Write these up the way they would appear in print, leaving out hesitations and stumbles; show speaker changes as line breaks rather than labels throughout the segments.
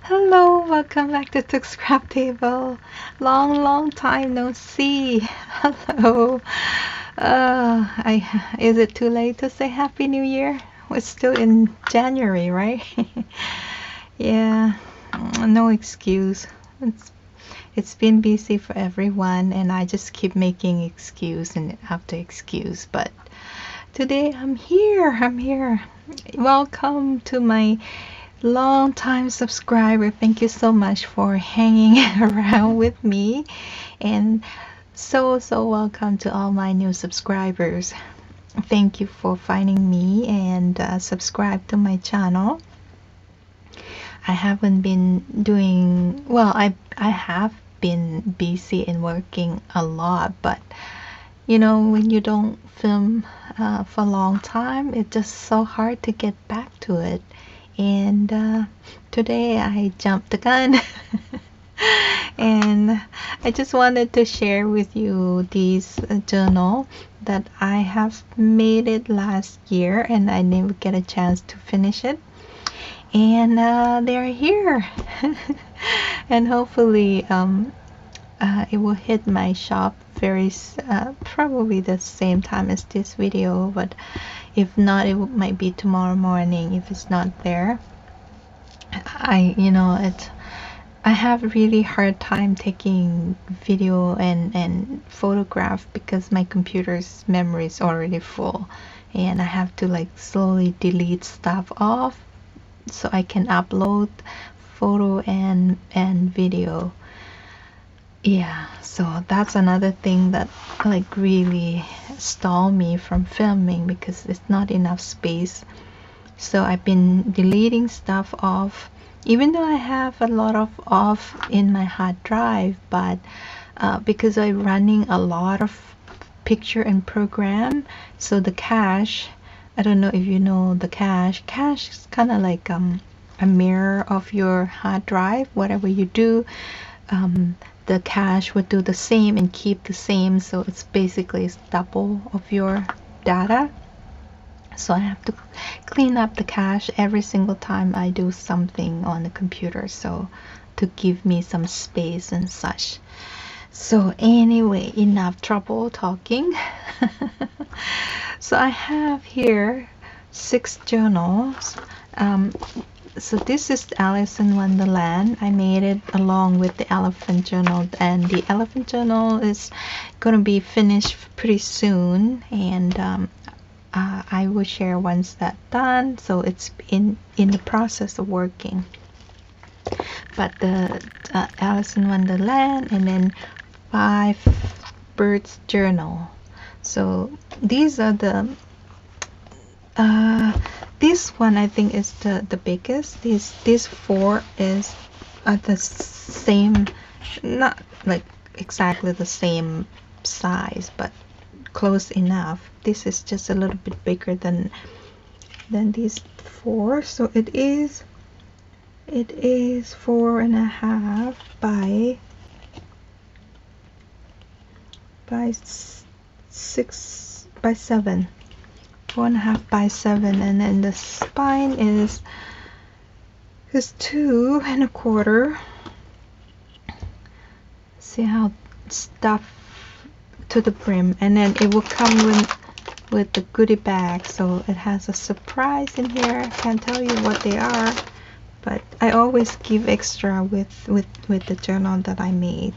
Hello, welcome back to Took Scrap Table. Long time no see. Hello. Is it too late to say Happy New Year? We're still in January, right? Yeah, no excuse. It's been busy for everyone, and I just keep making excuse and after excuse. But today I'm here. Welcome to my long time subscriber. Thank you so much for hanging around with me, and so welcome to all my new subscribers. Thank you for finding me and subscribe to my channel. I haven't been doing well. I have been busy and working a lot, but you know, when you don't film for a long time, it's just so hard to get back to it. And today I jumped the gun and I just wanted to share with you this journal that I have made it last year and I never get a chance to finish it, and they're here. And hopefully it will hit my shop very probably the same time as this video, but if not, it might be tomorrow morning if it's not there. I have really hard time taking video and photograph because my computer's memory is already full, and I have to like slowly delete stuff off so I can upload photo and video. Yeah, so that's another thing that like really stalled me from filming because it's not enough space. So I've been deleting stuff off, even though I have a lot of off in my hard drive, but because I'm running a lot of picture and program, so the cache, I don't know if you know the cache is kind of like a mirror of your hard drive. Whatever you do, the cache would do the same and keep the same, so it's basically double of your data. So I have to clean up the cache every single time I do something on the computer, so to give me some space and such. So anyway, enough trouble talking. So I have here 6 journals. So this is Alice in Wonderland. I made it along with the elephant journal, and the elephant journal is going to be finished pretty soon, and I will share once that's done. So it's in the process of working. But the Alice in Wonderland, and then 5 birds journal. So these are the this one I think is the biggest. These 4 is the same, not like exactly the same size, but close enough. This is just a little bit bigger than these 4. So it is 4.5 by 6 by 7. 4.5 by 7, and then the spine is 2.25. See how stuffed to the brim, and then it will come with the goodie bag. So it has a surprise in here. I can't tell you what they are, but I always give extra with the journal that I made.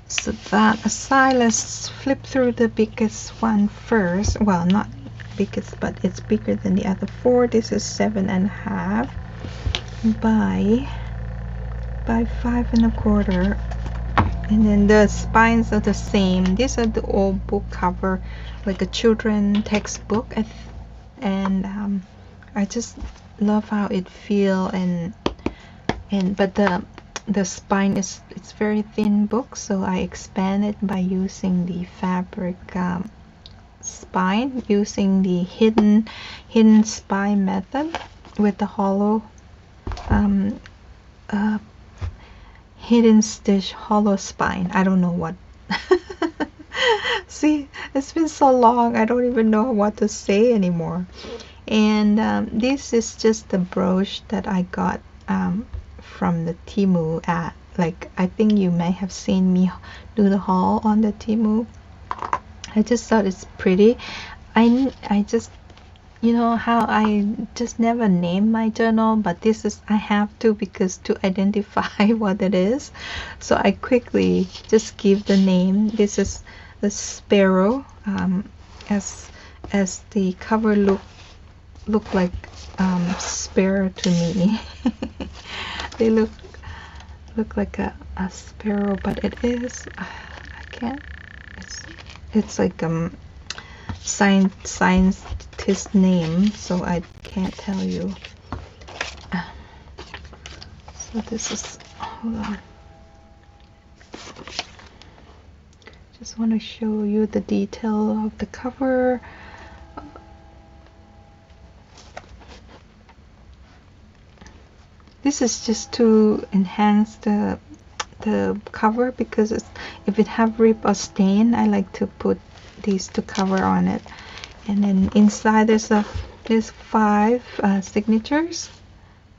So that aside, let's flip through the biggest one first. Well, not biggest, but it's bigger than the other 4. This is 7.5 by 5.25, and then the spines are the same. These are the old book cover, like a children textbook, and I just love how it feel, but the spine is, it's very thin book, so I expand it by using the fabric spine, using the hidden spine method with the hollow hidden stitch hollow spine. I don't know what. See, it's been so long, I don't even know what to say anymore. And this is just the brooch that I got from the Temu at, like, I think you may have seen me do the haul on the Temu. I just thought it's pretty. I just, you know how I just never name my journal, but this is, I have to, because to identify what it is. So I quickly just give the name. This is the sparrow, as the cover look like sparrow to me. They look like a sparrow, but it is, I can't, it's like scientist name, so I can't tell you. So this is, hold on, just want to show you the detail of the cover. This is just to enhance the cover, because it's, if it have rip or stain, I like to put these to cover on it. And then inside there's 5 signatures.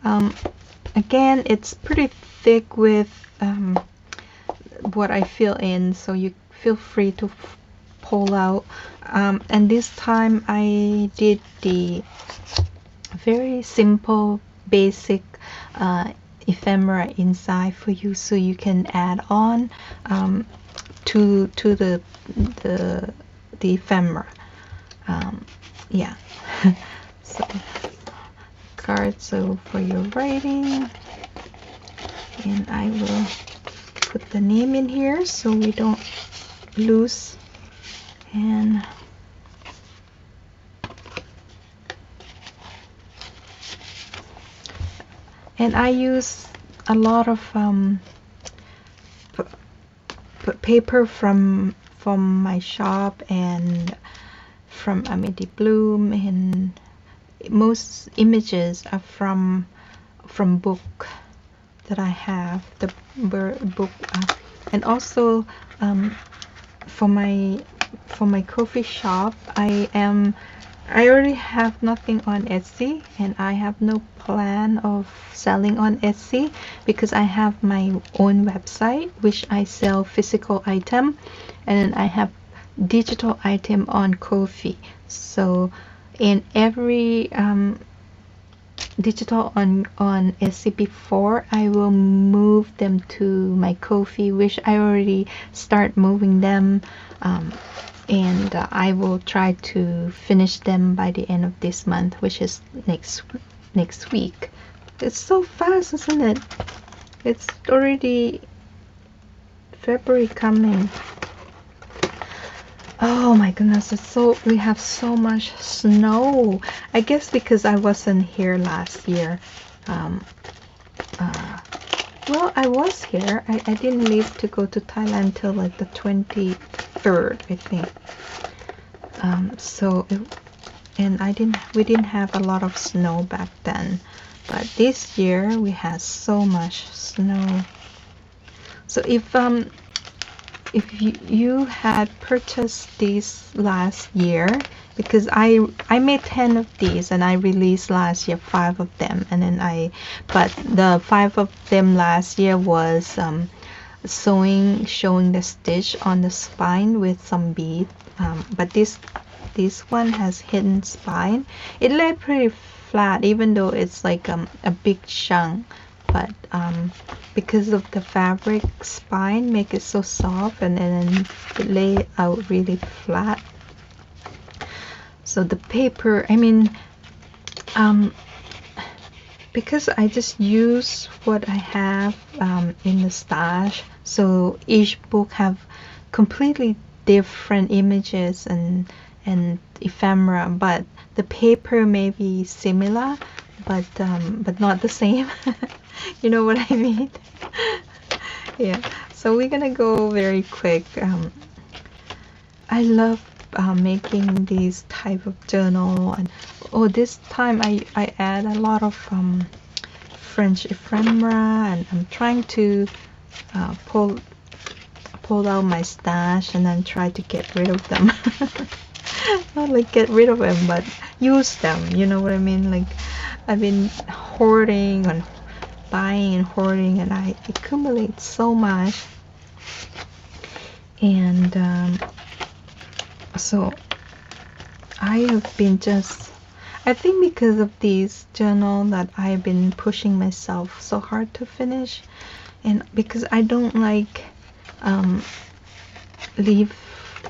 Again, it's pretty thick with what I fill in, so you feel free to pull out. And this time I did the very simple basic ephemera inside for you, so you can add on to the ephemera. Yeah. So cards, so for your writing, and I will put the name in here so we don't lose. And I use a lot of paper from my shop and from Amity Bloom, and most images are from book that I have, the book, and also for my coffee shop, I already have nothing on Etsy, and I have no plan of selling on Etsy, because I have my own website which I sell physical item, and then I have digital item on Ko-fi. So in every digital on Etsy before, I will move them to my Ko-fi, which I already start moving them, and I will try to finish them by the end of this month, which is next week. It's so fast, isn't it? It's already February coming. Oh my goodness, we have so much snow. I guess because I wasn't here last year. Well, I was here. I didn't leave to go to Thailand till like the 23rd, I think. And we didn't have a lot of snow back then, but this year we had so much snow. So if you had purchased these last year, because I made 10 of these and I released last year 5 of them, and then but the 5 of them last year was showing the stitch on the spine with some bead, but this one has hidden spine. It lay pretty flat, even though it's like a big chunk, but because of the fabric spine make it so soft, and then it lay out really flat. So the paper, I mean, because I just use what I have in the stash, so each book have completely different images and ephemera, but the paper may be similar, but not the same. You know what I mean? Yeah, so we're gonna go very quick. I love making these type of journal, and this time I add a lot of French ephemera, and I'm trying to pull out my stash and then try to get rid of them. Not like get rid of them, but use them, you know what I mean? Like, I've been hoarding and buying and hoarding, and I accumulate so much. And so I have been just, I think because of these journal that I've been pushing myself so hard to finish, and because I don't like leave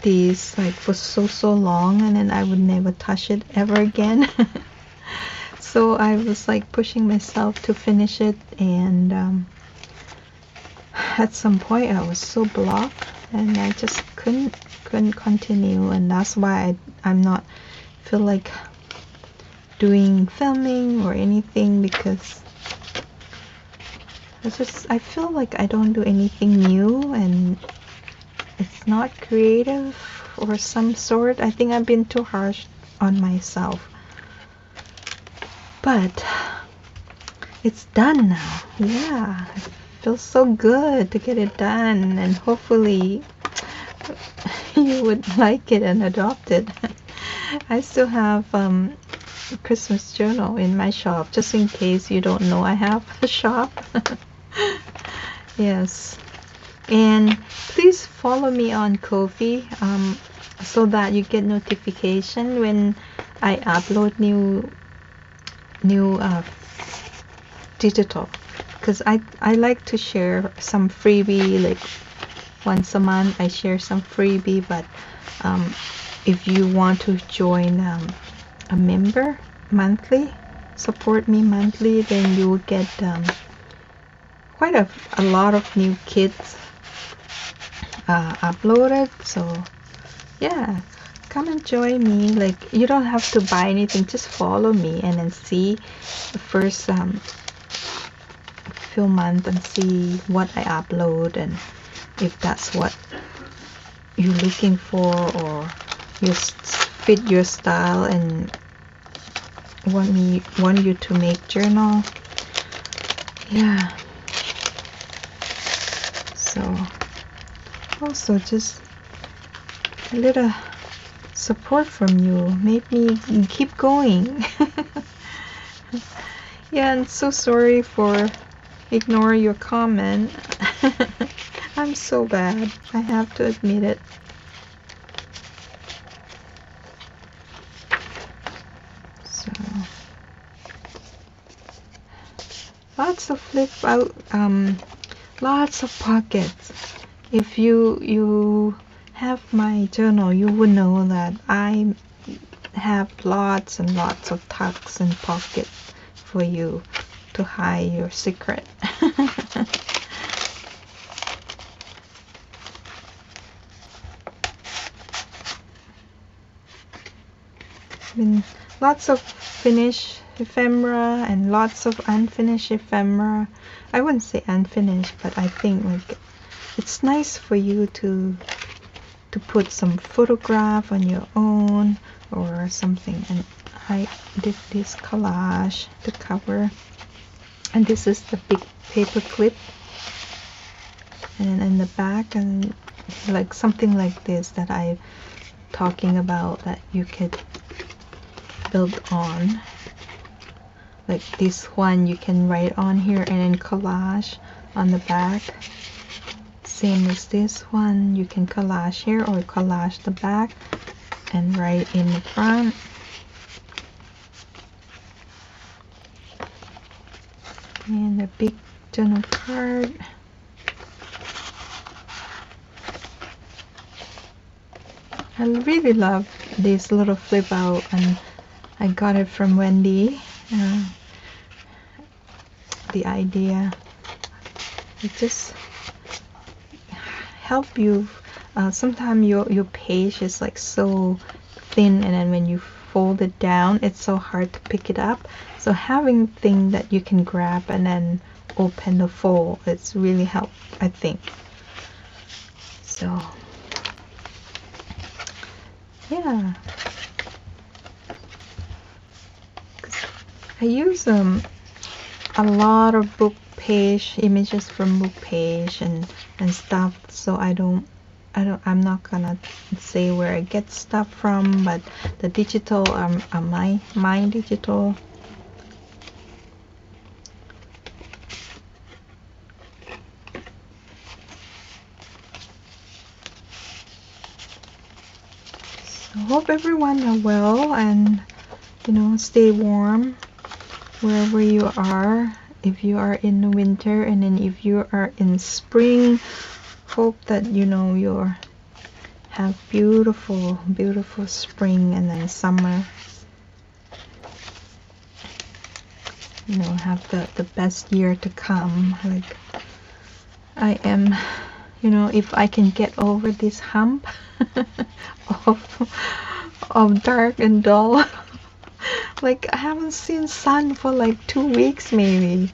these like for so long and then I would never touch it ever again. So I was like pushing myself to finish it, and at some point I was so blocked and I just couldn't continue, and that's why I'm not feel like doing filming or anything, because I feel like I don't do anything new and it's not creative or some sort. I think I've been too harsh on myself, but it's done now. Yeah, it feels so good to get it done, and hopefully you would like it and adopt it. I still have a Christmas journal in my shop, just in case you don't know I have a shop. Yes, and please follow me on Ko-fi, so that you get notification when I upload new digital, because I like to share some freebie, like once a month I share some freebie. But if you want to join a member monthly, support me monthly, then you will get quite a lot of new kits uploaded. So yeah, come and join me. Like, you don't have to buy anything, just follow me and then see the first few months and see what I upload, and if that's what you're looking for or you fit your style and want you to make journal. Yeah, so also just a little support from you made me keep going. Yeah, and so sorry for ignore your comment. I'm so bad, I have to admit it. So lots of flip out, lots of pockets. If you have my journal, you would know that I have lots and lots of tucks and pockets for you to hide your secret. Been lots of finished ephemera and lots of unfinished ephemera. I wouldn't say unfinished, but I think like it's nice for you to put some photograph on your own or something. And I did this collage to cover, and this is the big paper clip, and in the back, and like something like this that I'm talking about that you could build on. Like this one you can write on here and then collage on the back. Same as this one, you can collage here or collage the back and write in the front. And a big journal card. I really love this little flip out, and I got it from Wendy. The idea, it just help you. Sometimes your page is like so thin, and then when you fold it down, it's so hard to pick it up. So having thing that you can grab and then open the fold, it's really helped, I think. So yeah, I use a lot of book page images from book page and stuff, so I'm not gonna say where I get stuff from, but the digital are my digital. So hope everyone are well and stay warm wherever you are. If you are in the winter, and then if you are in spring, hope that you have beautiful spring, and then summer. Have the best year to come. Like I am, if I can get over this hump of dark and dull. Like I haven't seen sun for like 2 weeks maybe.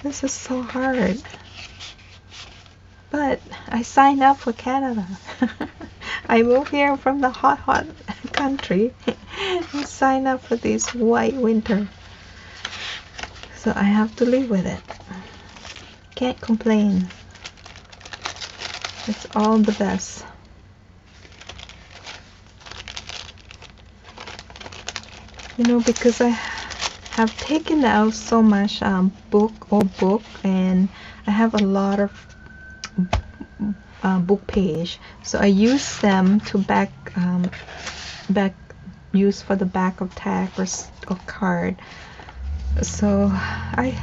This is so hard. But I signed up for Canada. I moved here from the hot country and signed up for this white winter. So I have to live with it. Can't complain. It's all the best. Because I have taken out so much book, and I have a lot of book page, so I use them to use for the back of tag or card. So I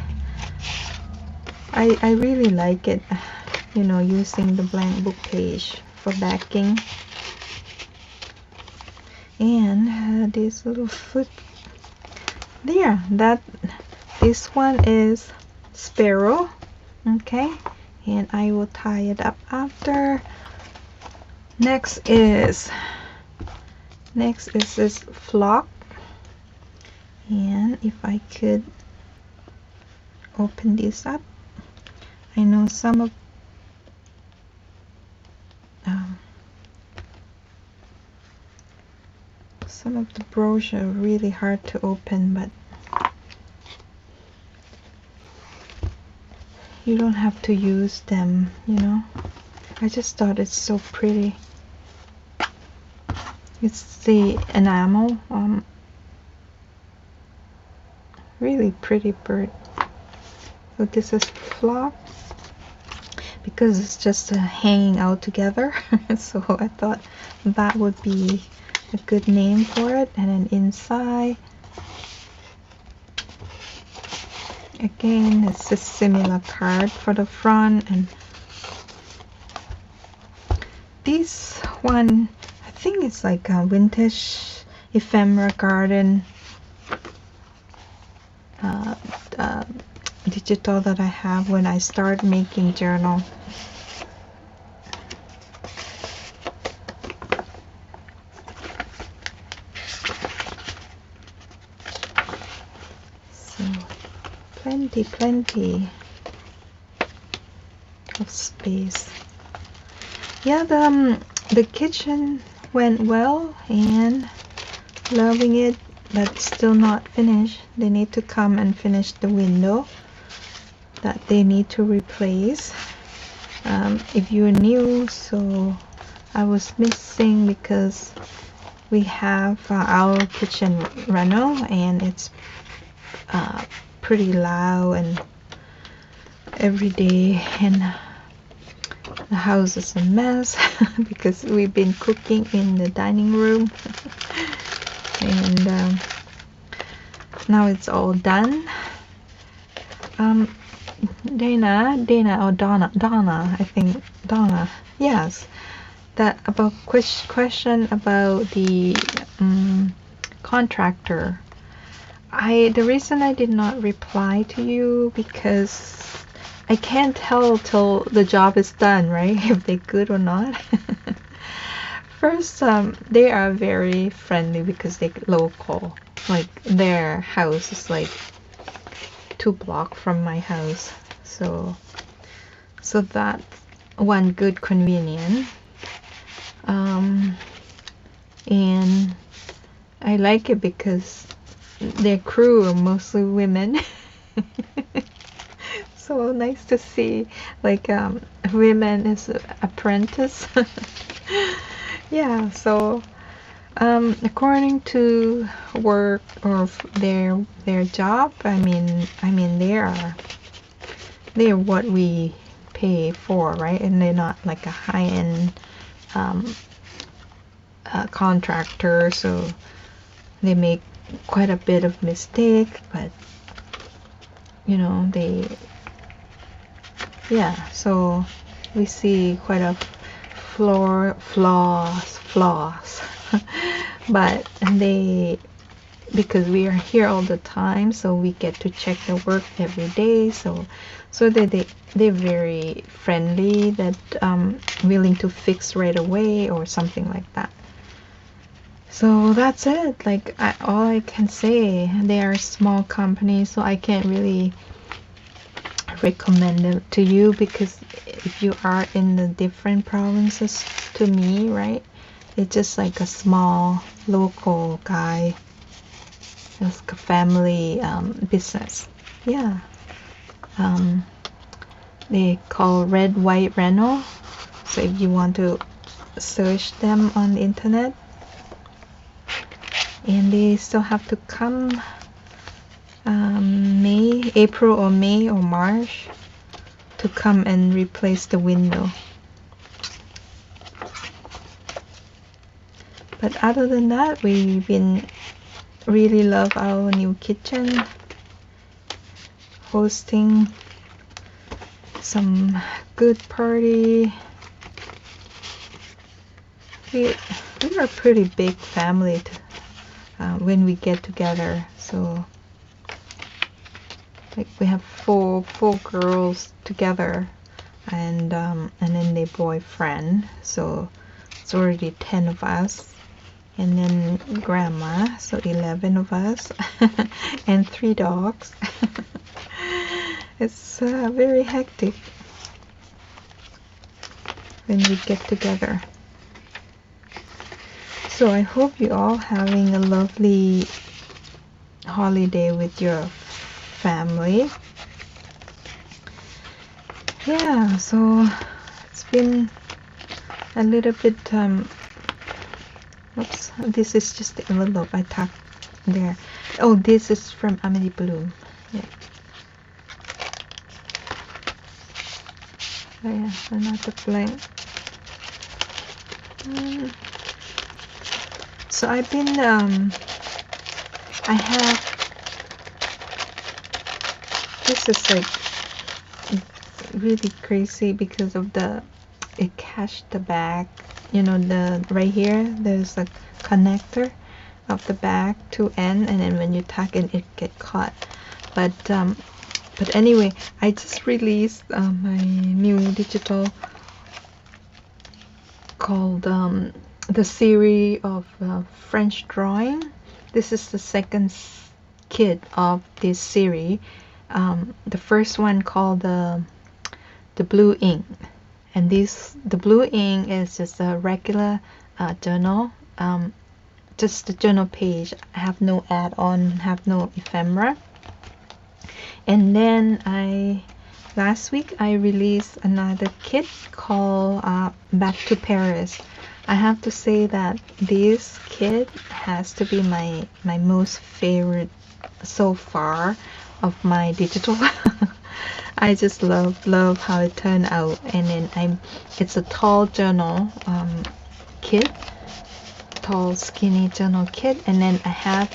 really like it, using the blank book page for backing. And this little foot there, this one is sparrow. Okay, and I will tie it up after. Next is this flock, and if I could open this up, I know some of the brochure are really hard to open, but you don't have to use them, I just thought it's so pretty. It's the enamel, really pretty bird. So this is flock, because it's just hanging out together. So I thought that would be a good name for it. And then inside, again, it's a similar card for the front. And this one, I think it's like a vintage ephemera garden digital that I have when I start making journal. So plenty of space. Yeah, the kitchen went well and loving it, but still not finished. They need to come and finish the window that they need to replace. If you're new, so I was missing because we have our kitchen reno, and it's pretty loud and every day, and the house is a mess because we've been cooking in the dining room. And now it's all done. Dana or Donna, I think Donna, yes, that about question about the contractor. The reason I did not reply to you, because I can't tell till the job is done, right? If they're good or not. First, they are very friendly because they're local. Like their house is like 2 blocks from my house, so that's one good convenience. And I like it because their crew are mostly women. So nice to see like women as apprentice. Yeah, so according to work or their job, I mean they're what we pay for, right? And they're not like a high-end contractor, so they make quite a bit of mistake, but you know, so we see quite a flaws but because we are here all the time, so we get to check the work every day, so they're very friendly, that willing to fix right away or something like that. So that's it. Like, all I can say, they are a small company, so I can't really recommend it to you, because if you are in the different provinces to me, right, it's just like a small local guy. It's a family business. Yeah. They call Red White Renault, so if you want to search them on the internet. And they still have to come April or May or March to come and replace the window. But other than that, we've been really love our new kitchen, hosting some good party. We are a pretty big family when we get together, so like we have four girls together, and then their boyfriend, so it's already 10 of us, and then grandma, so 11 of us and 3 dogs. It's very hectic when we get together. So I hope you all having a lovely holiday with your family. Yeah, so it's been a little bit oops, this is just the envelope I tucked there. Oh, this is from Amelie Bloom. Yeah. Oh yeah, another blank. So I've been I have, this is like really crazy because of it catched the back, you know, the right here there's a connector of the back to end, and then when you tuck it, it get caught. But anyway, I just released my new digital called the series of French drawing. This is the second kit of this series. The first one called the blue ink, and the blue ink is just a regular journal, just the journal page. I have no add-on, have no ephemera. And then last week I released another kit called Back to Paris. I have to say that this kit has to be my most favorite so far of my digital. I just love how it turned out. And then it's a tall journal kit, tall skinny journal kit, and then I have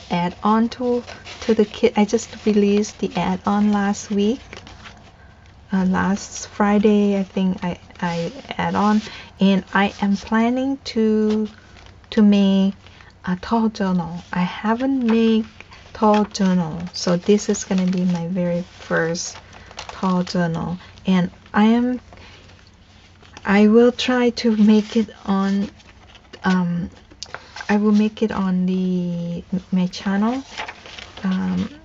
add-on to the kit. I just released the add-on last week. Last Friday, I think I add on, and I am planning to make a tall journal. I haven't made tall journal, so this is gonna be my very first tall journal, and I will try to make it on I will make it on my channel,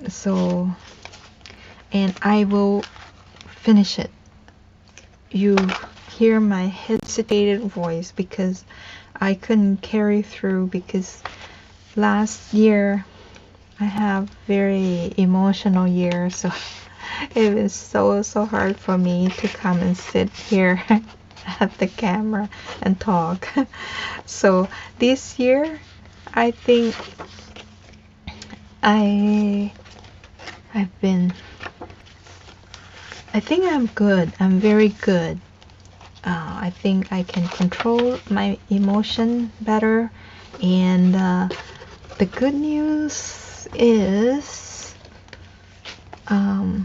so, and I will finish it. You hear my hesitated voice because I couldn't carry through, because last year I have very emotional year, so it was so hard for me to come and sit here at the camera and talk. So this year I think I think I'm good. I'm very good I think I can control my emotion better. And the good news is my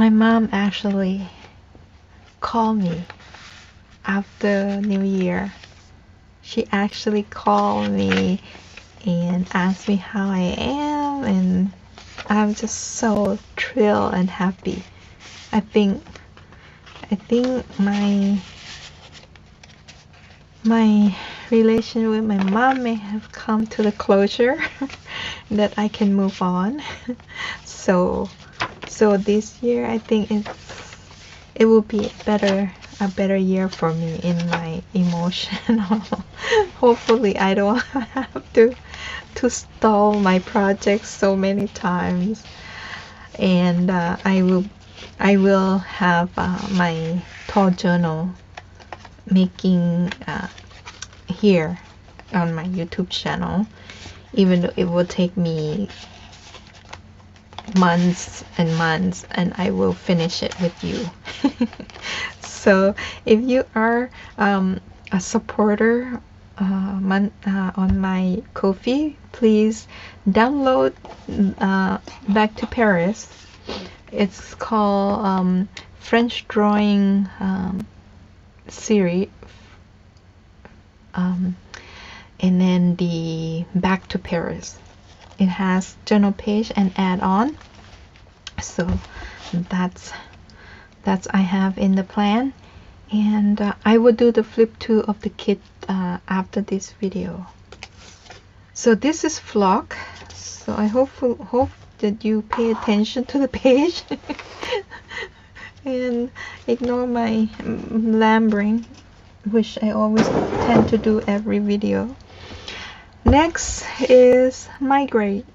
mom actually called me after New Year. She actually called me and asked me how I am, and I'm just so thrilled and happy. I think my relation with my mom may have come to the closure that I can move on. So this year I think it will be a better year for me in my emotional. Hopefully I don't have to stall my projects so many times, and I will have my thought journal making here on my YouTube channel, even though it will take me months and months, and I will finish it with you. So if you are a supporter on my Ko-fi, please download Back to Paris. It's called French drawing series, and then the Back to Paris. It has journal page and add-on, so that's I have in the plan, and I will do the flip 2 of the kit after this video. So this is Flock, so I hope that you pay attention to the page and ignore my lambering, which I always tend to do every video. Next is Migrate.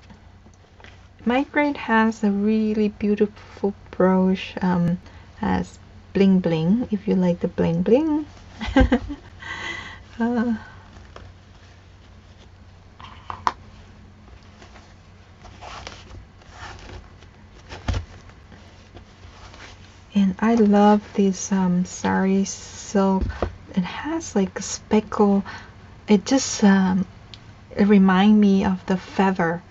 Migrate has a really beautiful brooch, has bling bling, if you like the bling bling. And I love this sari silk. It has like a speckle. It just it reminds me of the feather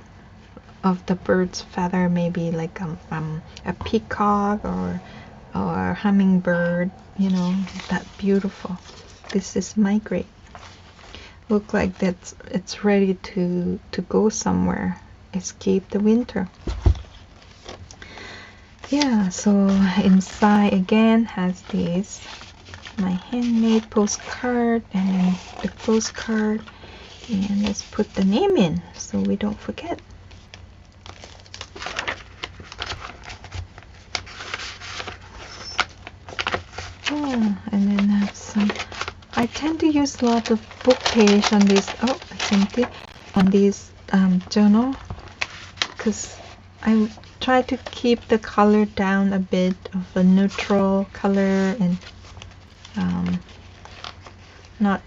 of the bird's feather, maybe like a peacock or hummingbird, you know, that beautiful. This is Migrate. Look like it's ready to go somewhere, escape the winter. Yeah, so inside again has this my handmade postcard and then the postcard, and let's put the name in so we don't forget. Oh, and then have some. I tend to use a lot of book page on this. Oh, it's empty on this journal, because I try to keep the color down a bit of a neutral color, and not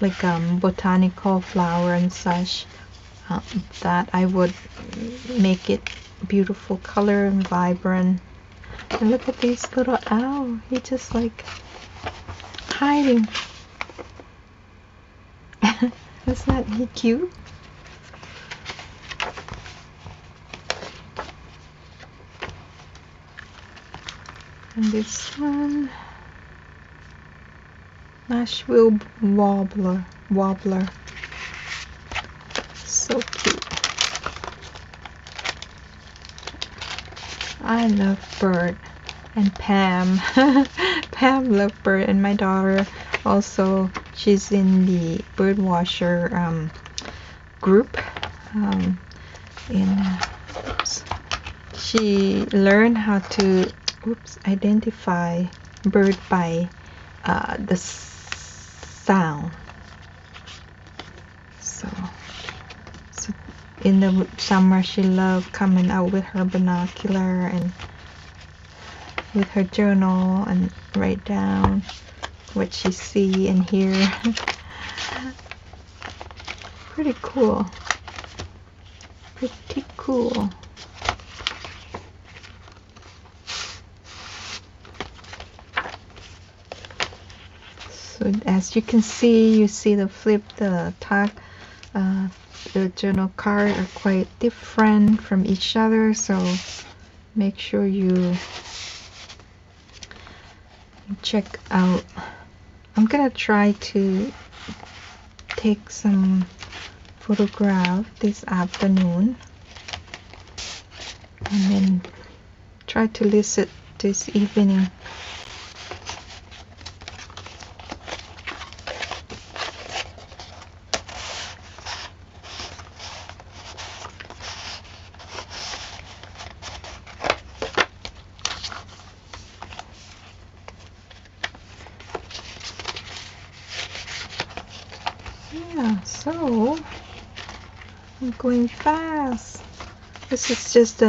like botanical flower and such, that I would make it beautiful color and vibrant. And look at this little owl, he just like hiding. Isn't he cute? And this one, Nashville warbler, so cute. I love bird, and Pam. Pam loves bird, and my daughter also, she's in the bird washer group, and she learned how to identify bird by the sound. So in the summer she loved coming out with her binocular and with her journal and write down what she see and hear. Pretty cool. Pretty cool. as you can see, you see the flip, the tag, the journal card are quite different from each other, so make sure you check out. I'm gonna try to take some photograph this afternoon and then try to list it this evening. Yeah, so I'm going fast. This is just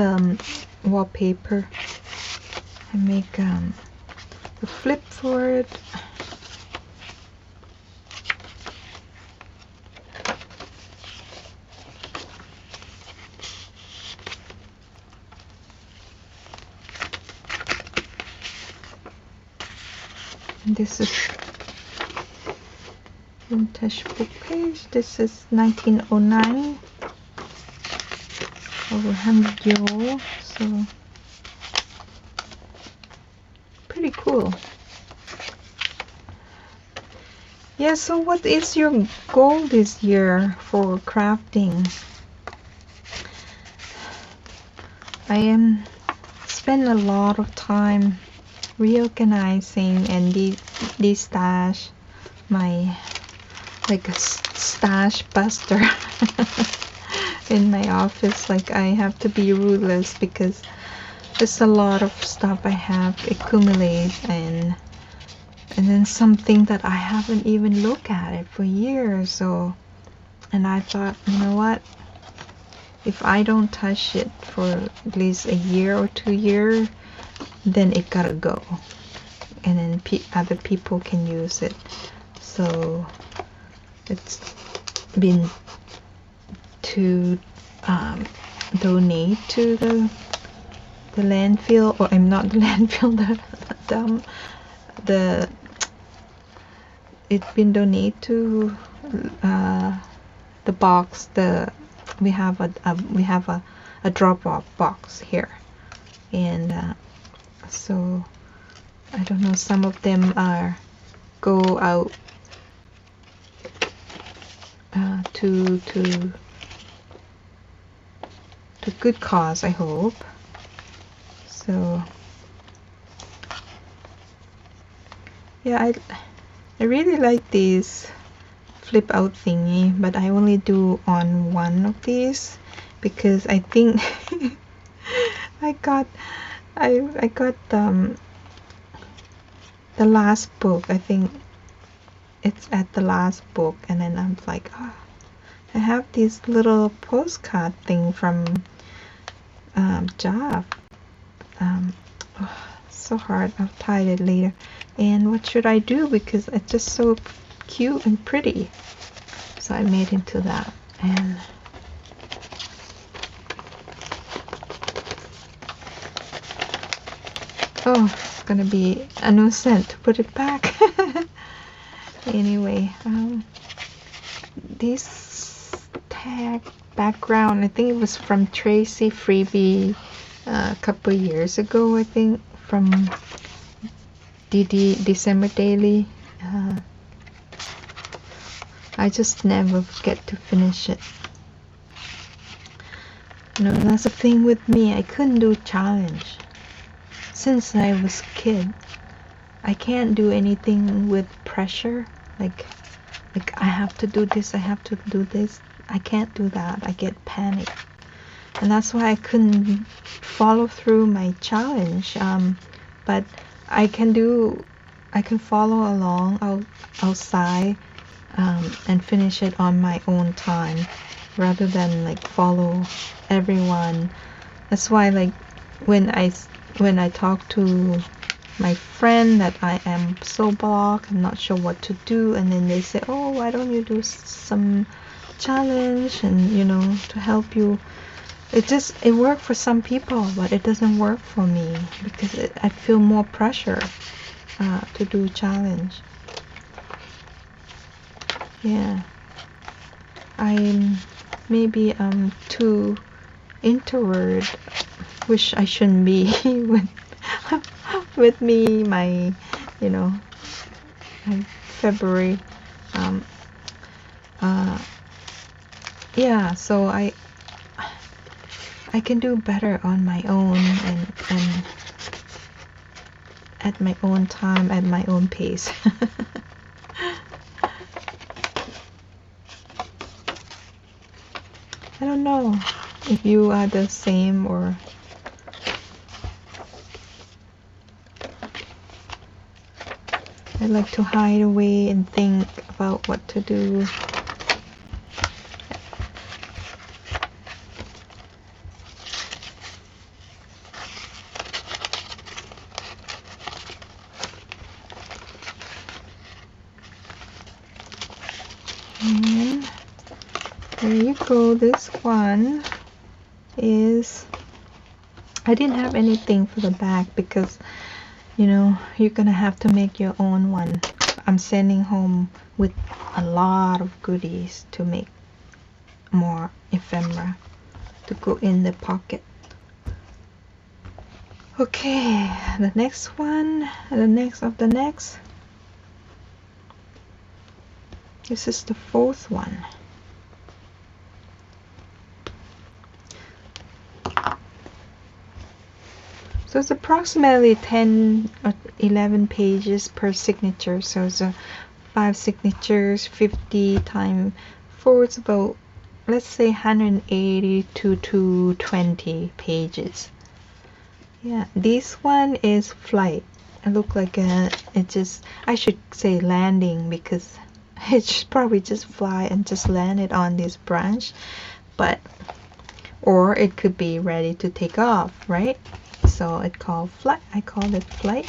wallpaper. I make the flip for it. And this is vintage book page. This is 1909, over 100 year old, so pretty cool. Yeah, so what is your goal this year for crafting? I am spend a lot of time reorganizing and de-stash my, like a stash buster in my office. Like, I have to be ruthless because there's a lot of stuff I have accumulated, and then something that I haven't even looked at it for years. So, and I thought, you know what, if I don't touch it for at least a year or 2 years, then it gotta go, and then other people can use it. So it's been to donate to the landfill, or I'm not the landfill, it's been donated to the box. We have a drop-off box here, and so I don't know, some of them are go out to good cause, I hope. So yeah, I really like these flip out thingy, but I only do on one of these because I think I got the last book. I think it's at the last book, and then I'm like, oh, I have this little postcard thing from Job. Oh, so hard. I'll tie it later. And what should I do, because it's just so cute and pretty, so I made into that. And oh, it's gonna be a nuisance to put it back. Anyway, this tag background, I think it was from Tracy Freebie a couple years ago, I think, from December Daily. I just never get to finish it. You know, that's the thing with me. I couldn't do challenge since I was a kid. I can't do anything with pressure, like I have to do this, I have to do this. I can't do that. I get panic, and that's why I couldn't follow through my challenge. But I can follow along outside and finish it on my own time, rather than like follow everyone. That's why, like, when I talk to my friend that I am so blocked, I'm not sure what to do, and then they say, oh, why don't you do some challenge, and you know, to help you. It worked for some people, but it doesn't work for me, because I feel more pressure to do challenge. Yeah, maybe I'm too introvert, which I shouldn't be with me, my, you know, my February. Um, yeah, so I can do better on my own, and at my own time, at my own pace. I don't know if you are the same, or I like to hide away and think about what to do. And there you go. This one is, I didn't have anything for the back because, you know, you're gonna have to make your own one. I'm sending home with a lot of goodies to make more ephemera to go in the pocket. Okay, the next one, the next of the next. This is the fourth one. So it's approximately 10 or 11 pages per signature. So it's 5 signatures, 50 times 4. It's about, let's say, 180 to 220 pages. Yeah, this one is flight. It looked like I should say landing, because it should probably just fly and just land it on this branch. But, or it could be ready to take off, right? So it called flight. I called it flight.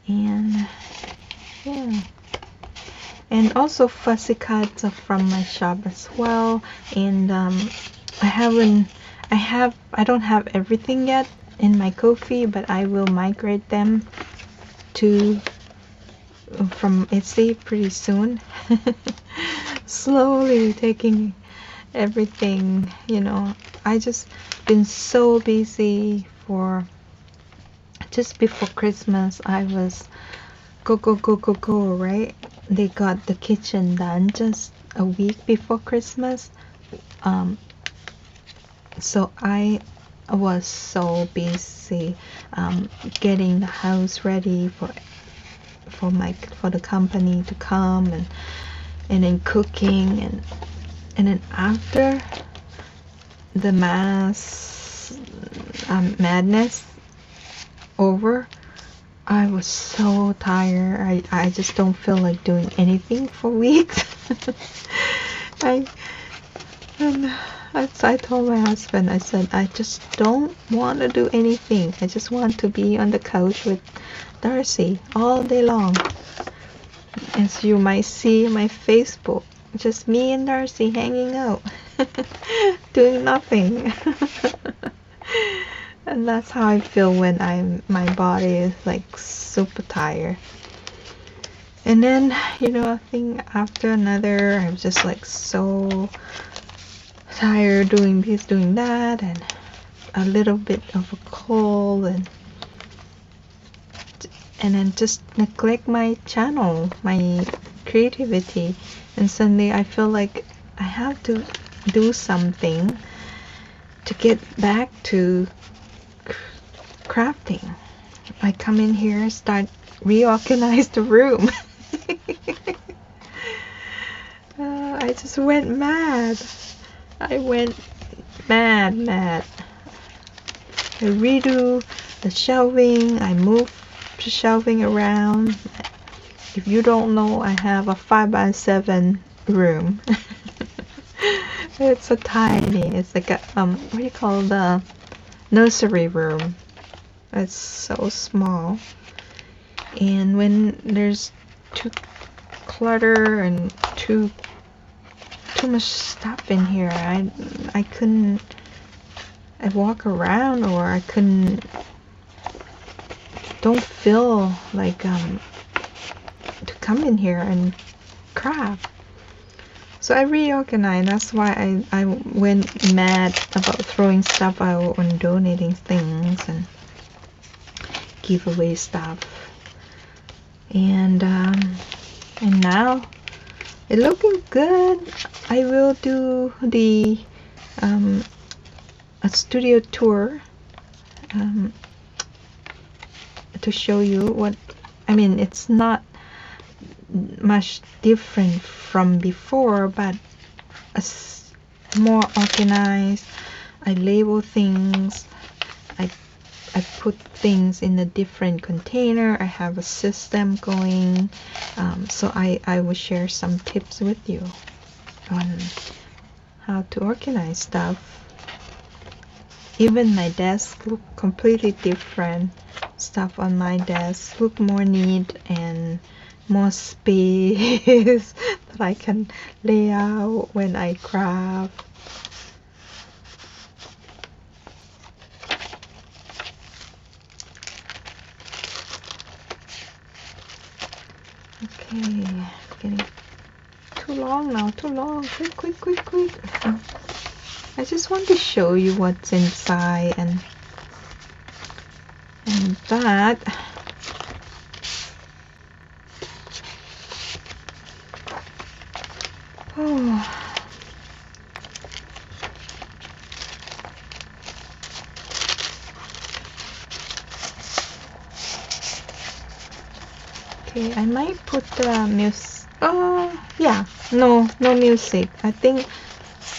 And yeah, and also fussy cuts are from my shop as well. And I don't have everything yet in my Ko-fi, but I will migrate them to from Etsy pretty soon. Slowly taking everything, you know. I just been so busy. For just before Christmas, I was go, right? They got the kitchen done just a week before Christmas. So I was so busy getting the house ready for the company to come, and then cooking, and then after the madness over, I was so tired. I just don't feel like doing anything for weeks. I told my husband, I said, I just don't want to do anything. I just want to be on the couch with Darcy all day long. As you might see in my Facebook, just me and Darcy hanging out, doing nothing. And that's how I feel when my body is like super tired. And then, you know, I think after another, I'm just like so tired, doing this, doing that, and a little bit of a cold, and then just neglect my channel, my creativity. And suddenly I feel like I have to do something to get back to crafting. I come in here, start reorganize the room. I just went mad. I went mad. I redo the shelving. I move the shelving around. If you don't know, I have a 5x7 room. It's so tiny. It's like a what do you call the nursery room? It's so small. And when there's too clutter and too much stuff in here, I couldn't walk around, or I don't feel like to come in here and craft. So I reorganized. That's why I went mad about throwing stuff out and donating things and give away stuff. And now it's looking good. I will do the a studio tour to show you what I mean. It's not much different from before, but more organized. I label things. I put things in a different container. I have a system going. So I will share some tips with you on how to organize stuff. Even my desk look completely different. Stuff on my desk look more neat and more space that I can lay out when I craft. Okay, getting too long now, too long. Quick. I just want to show you what's inside and that. Oh. Okay, I might put the music. Oh, yeah, no music. I think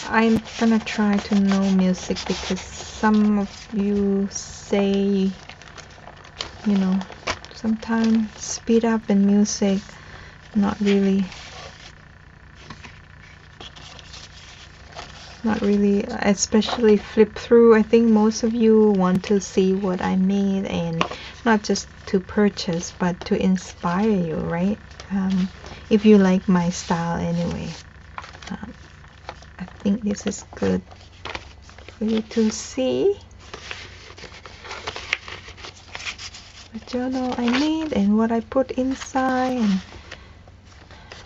I'm gonna try to no music because some of you say, you know, sometimes speed up in music, not really, especially flip through. I think most of you want to see what I made and not just to purchase but to inspire you, right? If you like my style anyway. I think this is good for you to see the journal I made and what I put inside and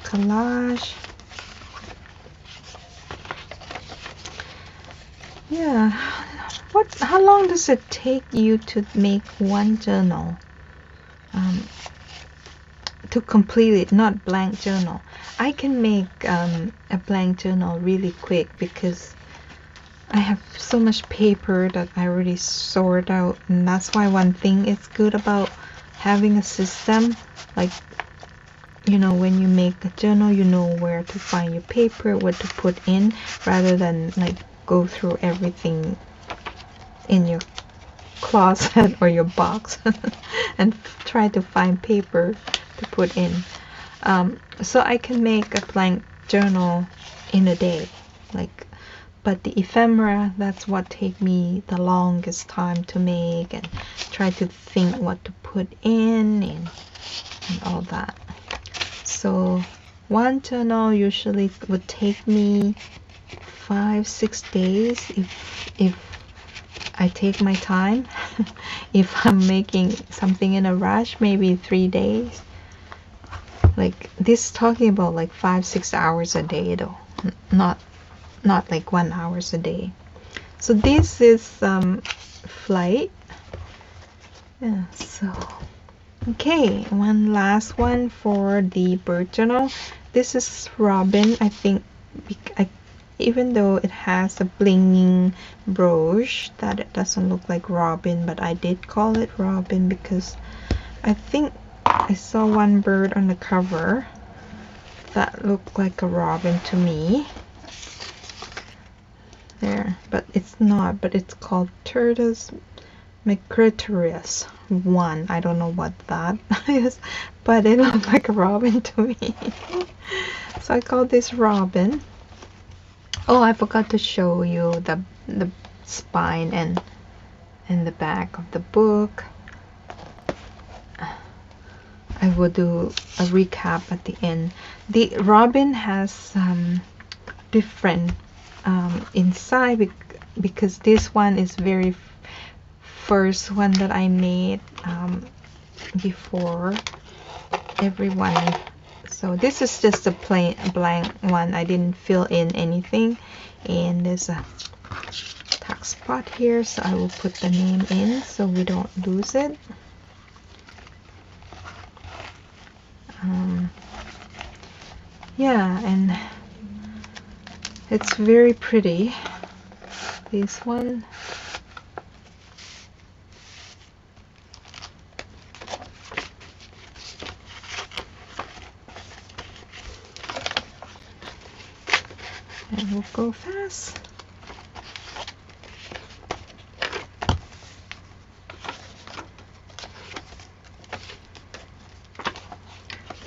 collage. Yeah, how long does it take you to make one journal? To complete it, not blank journal. I can make a blank journal really quick because I have so much paper that I already sort out, and that's why one thing is good about having a system. Like, you know, when you make a journal, you know where to find your paper, what to put in, rather than like go through everything in your closet or your box and try to find paper to put in. So I can make a blank journal in a day, like, but the ephemera, that's what take me the longest time to make and try to think what to put in and all that. So one journal usually would take me 5-6 days if I take my time. If I'm making something in a rush, maybe 3 days. Like this, talking about like 5-6 hours a day though, not like 1 hour a day. So this is flight. Yeah, so okay, one last one for the bird journal. This is Robin. I think even though it has a blinging brooch, that it doesn't look like Robin, but I did call it Robin because I think I saw one bird on the cover that looked like a robin to me. There, but it's not, but it's called Turdus Migratorius 1. I don't know what that is, but it looked like a robin to me. So I called this Robin. Oh, I forgot to show you the spine and the back of the book. I will do a recap at the end. The Robin has different inside because this one is very first one that I made before everyone So this is just a plain blank one. I didn't fill in anything, and there's a tuck spot here, so I will put the name in so we don't lose it. Yeah, and it's very pretty, this one. And we'll go fast.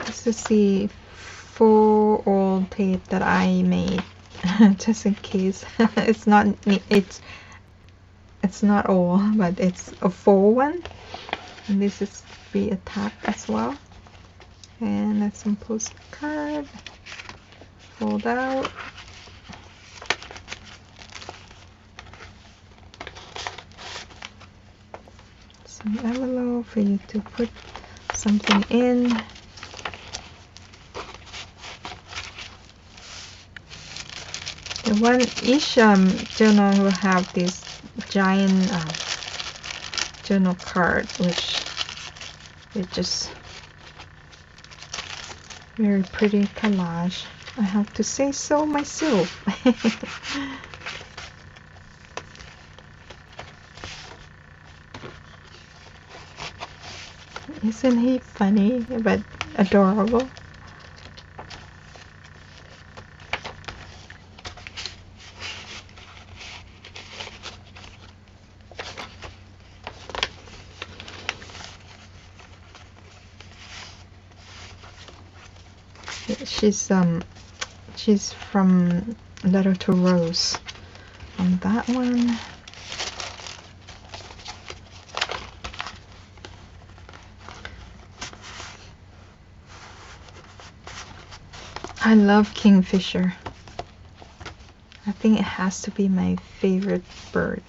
This is the full old tape that I made, just in case. it's not all, but it's a full one. And this is be a tag as well. And that's some postcard. Fold out. Some envelope for you to put something in. The one each journal will have this giant journal card, which is just very pretty collage. I have to say so myself. Isn't he funny but adorable? She's from Letter to Rose on that one. I love kingfisher. I think it has to be my favorite bird.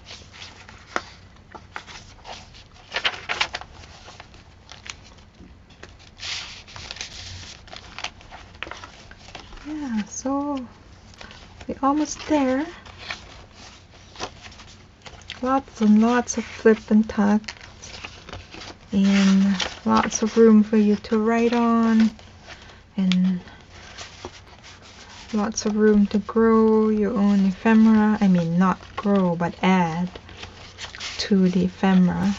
Yeah, so we're almost there. Lots and lots of flip and tuck, and lots of room for you to write on, and lots of room to grow your own ephemera. I mean, not grow, but add to the ephemera.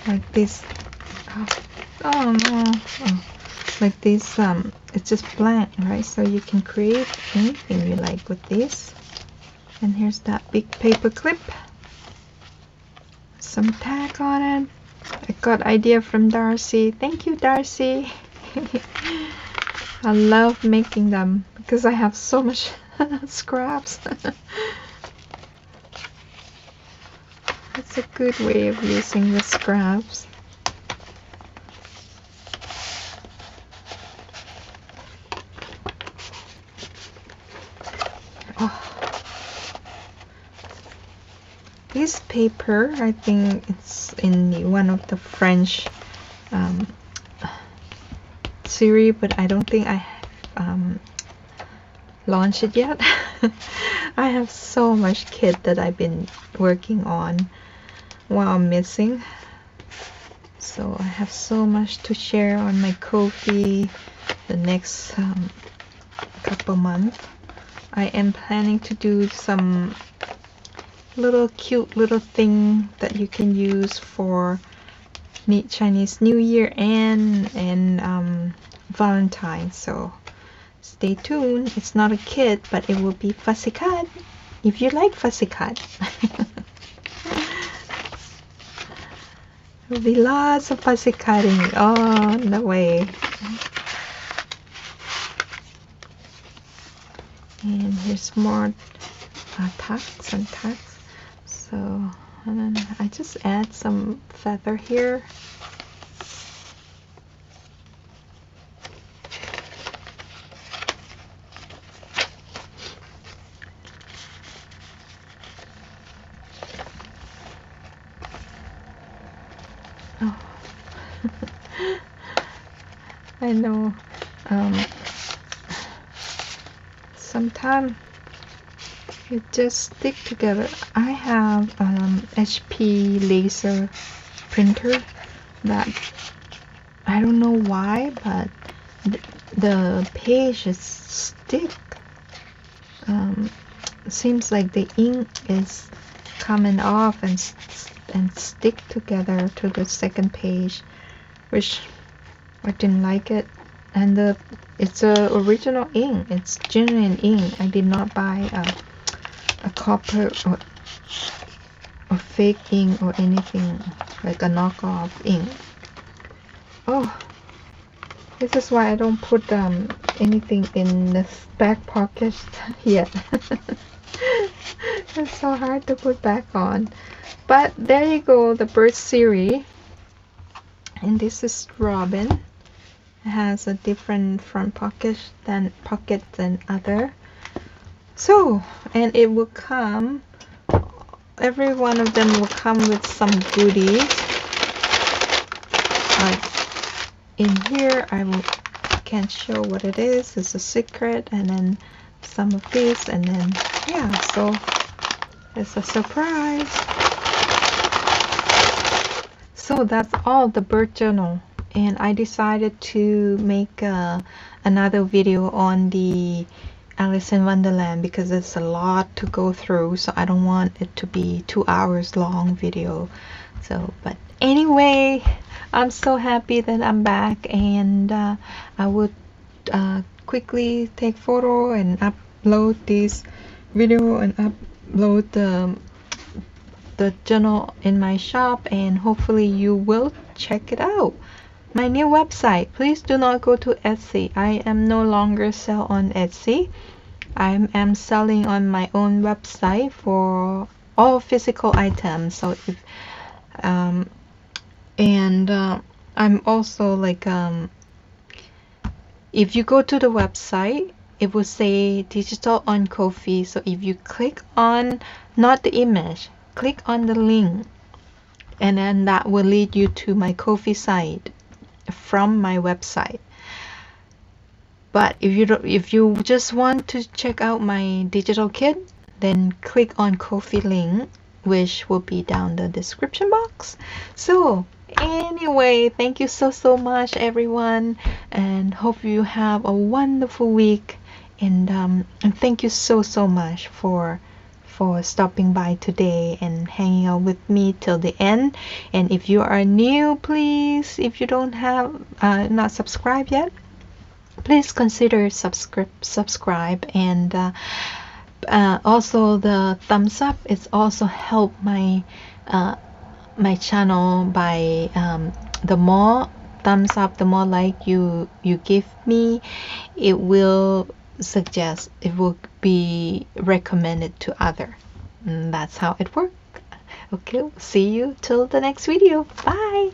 Like this. Oh no. Oh. Like this, it's just blank, right? So you can create anything you like with this. And here's that big paper clip. Some tag on it. I got idea from Darcy. Thank you, Darcy. I love making them because I have so much scraps. It's a good way of using the scraps. Oh. This paper, I think it's in one of the French series, but I don't think I launched it yet. I have so much kit that I've been working on while I'm missing. So I have so much to share on my Ko-fi the next couple months. I am planning to do some little cute little thing that you can use for Chinese New Year and Valentine's. So stay tuned. It's not a kit, but it will be fussy cut if you like fussy cut. There'll be lots of fussy cutting on the way. And here's more tacks and tacks. So, and then I just add some feather here. Oh. I know. Sometimes it just stick together. I have HP laser printer that I don't know why, but the pages stick. Seems like the ink is coming off and stick together to the second page, which I didn't like it. And it's a original ink. It's genuine ink. I did not buy a copper or fake ink or anything like a knockoff ink. Oh, this is why I don't put anything in the back pocket yet. It's so hard to put back on. But there you go, the bird series. And this is Robin. It has a different front pocket than other. So, and it will come, every one of them will come with some goodies. Like in here, can't show what it is. It's a secret, and then some of this, and then yeah. So it's a surprise. So that's all the bird journal, and I decided to make another video on the Alice in Wonderland because it's a lot to go through, so I don't want it to be 2 hours long video. So, but anyway, I'm so happy that I'm back, and I would quickly take photo and upload this video and upload the journal in my shop, and hopefully you will check it out. My new website, please do not go to Etsy. I am no longer sell on Etsy. I am selling on my own website for all physical items. So if I'm also like if you go to the website, it will say digital on Ko-fi. So if you click on not the image, click on the link, and then that will lead you to my Ko-fi site from my website. But if you just want to check out my digital kit, then click on Ko-fi link, which will be down the description box. So anyway, thank you so much everyone, and hope you have a wonderful week, and thank you so much for stopping by today and hanging out with me till the end. And if you are new, please, if you don't have not subscribed yet, please consider subscribe, and also the thumbs up is also help my my channel by the more thumbs up, the more like you give me, it will be recommended to other. And that's how it works. Okay, see you till the next video. Bye.